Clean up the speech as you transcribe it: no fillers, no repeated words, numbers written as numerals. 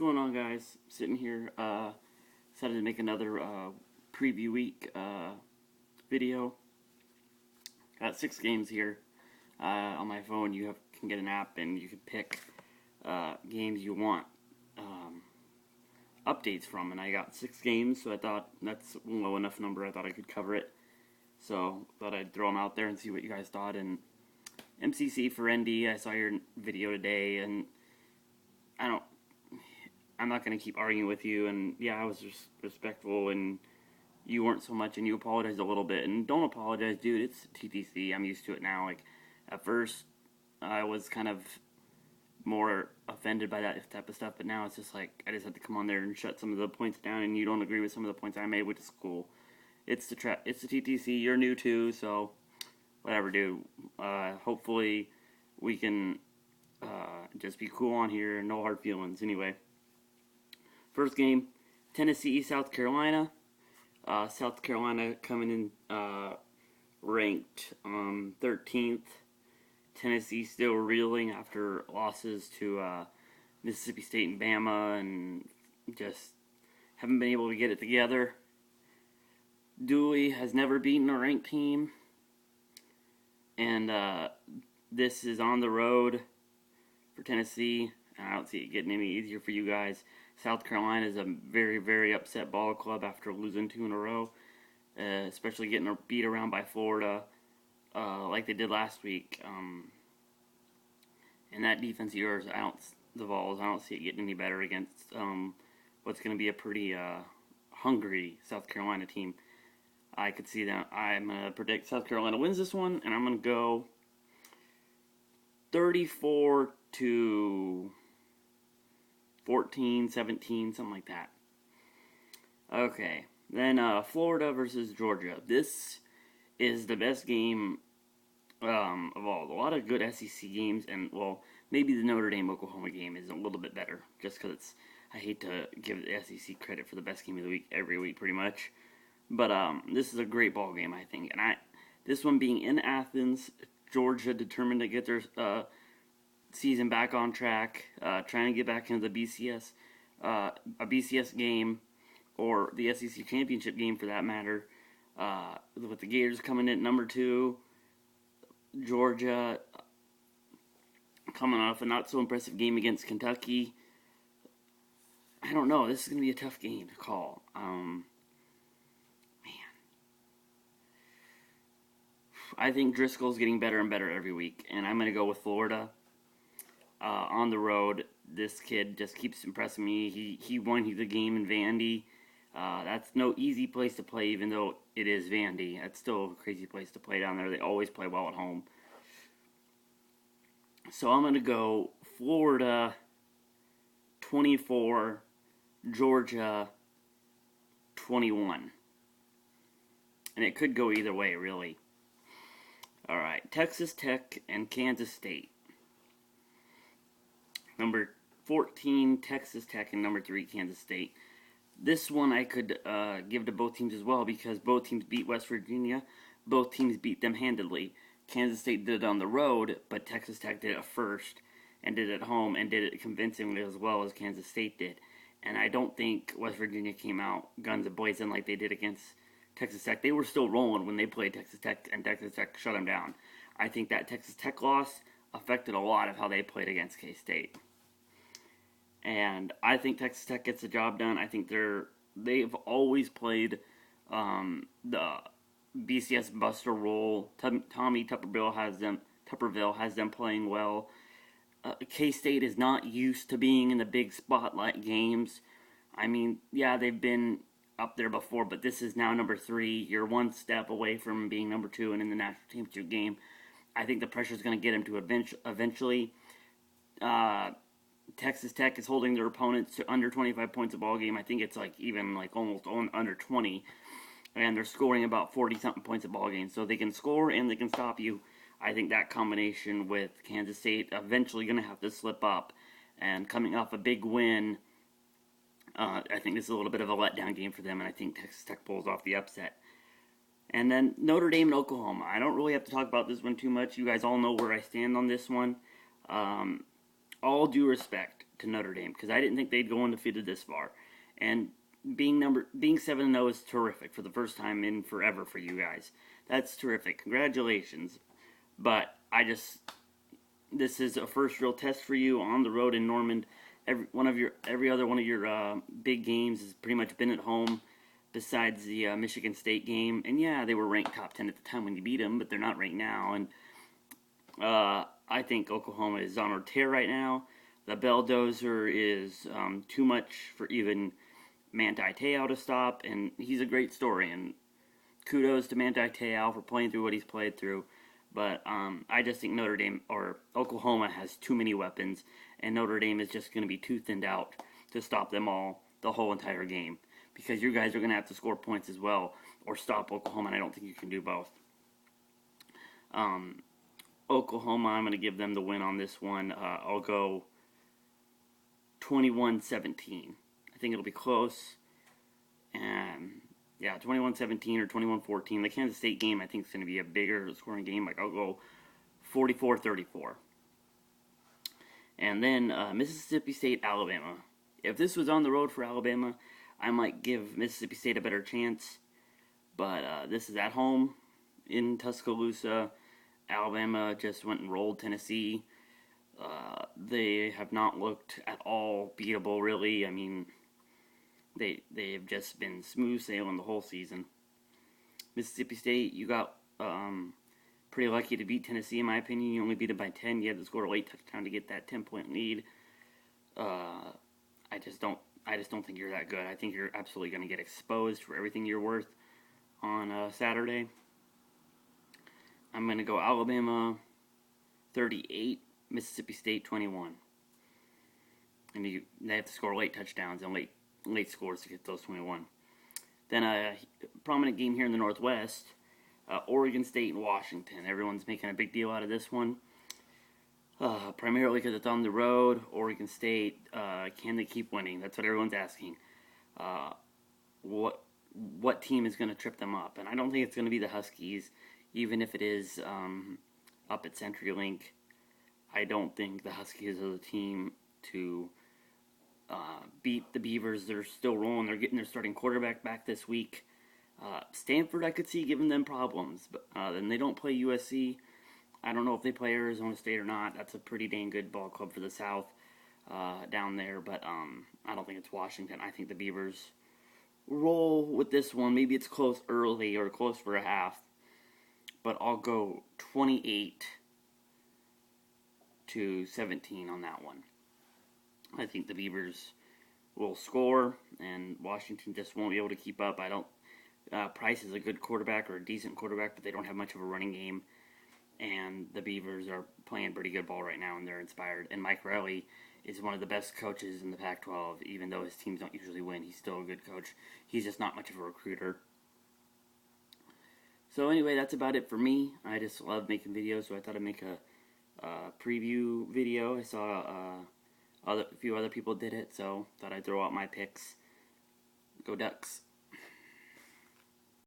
going on, guys? Sitting here, decided to make another preview week video. Got 6 games here on my phone. You can get an app and you can pick games you want updates from. And I got 6 games, so I thought that's a low enough number. I thought I could cover it, so thought I'd throw them out there and see what you guys thought. And MCC for ND, I saw your video today, and I'm not going to keep arguing with you, and yeah, I was just respectful, and you weren't so much, and you apologized a little bit, and don't apologize, dude, it's TTC, I'm used to it now. Like, at first, I was kind of more offended by that type of stuff, but now it's just like, I just have to come on there and shut some of the points down, and you don't agree with some of the points I made, which is cool. It's the TTC, you're new too, so, whatever, dude. Hopefully, we can, just be cool on here, no hard feelings, anyway. First game, Tennessee, South Carolina. South Carolina coming in ranked 13th. Tennessee still reeling after losses to Mississippi State and Bama, and just haven't been able to get it together. Dooley has never beaten a ranked team, and this is on the road for Tennessee. I don't see it getting any easier for you guys. South Carolina is a very, very upset ball club after losing 2 in a row, especially getting beat around by Florida like they did last week. And that defense of yours, the Vols, I don't see it getting any better against what's going to be a pretty hungry South Carolina team. I could see that. I'm going to predict South Carolina wins this one, and I'm going to go 34 to 14, 17, something like that. Okay, then Florida versus Georgia. This is the best game of all. A lot of good SEC games, and, well, maybe the Notre Dame-Oklahoma game is a little bit better, just because I hate to give the SEC credit for the best game of the week every week, pretty much. But this is a great ball game, I think. And this one being in Athens, Georgia determined to get their season back on track, trying to get back into the BCS, a BCS game, or the SEC championship game for that matter, with the Gators coming in at number 2, Georgia coming off a not so impressive game against Kentucky. I don't know, this is going to be a tough game to call. I think Driscoll's getting better and better every week, and I'm going to go with Florida. On the road, this kid just keeps impressing me. He won the game in Vandy. That's no easy place to play, even though it is Vandy. That's still a crazy place to play down there. They always play well at home. So I'm going to go Florida 24, Georgia 21. And it could go either way, really. Alright, Texas Tech and Kansas State. Number 14, Texas Tech, and number 3, Kansas State. This one I could give to both teams as well, because both teams beat West Virginia. Both teams beat them handedly. Kansas State did it on the road, but Texas Tech did it first, and did it at home, and did it convincingly as well as Kansas State did. And I don't think West Virginia came out guns a-blazing like they did against Texas Tech. They were still rolling when they played Texas Tech, and Texas Tech shut them down. I think that Texas Tech loss affected a lot of how they played against K-State. And I think Texas Tech gets the job done. I think they've always played the BCS Buster role. Tommy Tuberville has them playing well. K-State is not used to being in the big spotlight games. I mean, yeah, they've been up there before, but this is now number 3. You're one step away from being number 2 and in the national championship game. I think the pressure is going to get them to eventually. Texas Tech is holding their opponents to under 25 points a ball game. I think it's almost under 20, and they're scoring about 40-something points a ball game. So they can score and they can stop you. I think that combination with Kansas State eventually going to have to slip up, and coming off a big win, I think this is a little bit of a letdown game for them, and I think Texas Tech pulls off the upset. And then Notre Dame and Oklahoma. I don't really have to talk about this one too much. You guys all know where I stand on this one. All due respect to Notre Dame because I didn't think they'd go undefeated this far, and being 7-0 is terrific for the first time in forever for you guys. That's terrific. Congratulations. But this is a first real test for you on the road in Norman. Every other one of your big games has pretty much been at home, besides the Michigan State game. And yeah, they were ranked top 10 at the time when you beat them, but they're not ranked now. And I think Oklahoma is on a tear right now. The Belldozer is too much for even Manti Te'o to stop, and he's a great story. And kudos to Manti Te'o for playing through what he's played through. But I just think Notre Dame or Oklahoma has too many weapons, and Notre Dame is just going to be too thinned out to stop them all the whole entire game. Because you guys are going to have to score points as well, or stop Oklahoma, and I don't think you can do both. Oklahoma, I'm going to give them the win on this one. I'll go 21-17. I think it'll be close. And yeah, 21-17 or 21-14. The Kansas State game, I think, is going to be a bigger scoring game. Like, I'll go 44-34. And then Mississippi State, Alabama. If this was on the road for Alabama, I might give Mississippi State a better chance. But this is at home in Tuscaloosa. Alabama just went and rolled Tennessee. They have not looked at all beatable, really. I mean, they've just been smooth sailing the whole season. Mississippi State, you got pretty lucky to beat Tennessee, in my opinion. You only beat it by 10. You had to score a late touchdown to get that 10-point lead. I just don't think you're that good. I think you're absolutely going to get exposed for everything you're worth on Saturday. I'm going to go Alabama 38, Mississippi State 21. And they have to score late touchdowns and late scores to get those 21. Then a prominent game here in the Northwest, Oregon State and Washington. Everyone's making a big deal out of this one. Primarily because it's on the road. Oregon State, can they keep winning? That's what everyone's asking. What team is going to trip them up? And I don't think it's going to be the Huskies, even if it is up at CenturyLink. I don't think the Huskies are the team to beat the Beavers. They're still rolling. They're getting their starting quarterback back this week. Stanford, I could see giving them problems, but then they don't play USC. I don't know if they play Arizona State or not. That's a pretty dang good ball club for the South down there, but I don't think it's Washington. I think the Beavers roll with this one. Maybe it's close early or close for a half, but I'll go 28-17 on that one. I think the Beavers will score, and Washington just won't be able to keep up. Price is a good quarterback or a decent quarterback, but they don't have much of a running game. And the Beavers are playing pretty good ball right now, and they're inspired. And Mike Riley is one of the best coaches in the Pac-12, even though his teams don't usually win. He's still a good coach. He's just not much of a recruiter. So anyway, that's about it for me. I just love making videos, so I thought I'd make a preview video. I saw a few other people did it, so thought I'd throw out my picks. Go Ducks.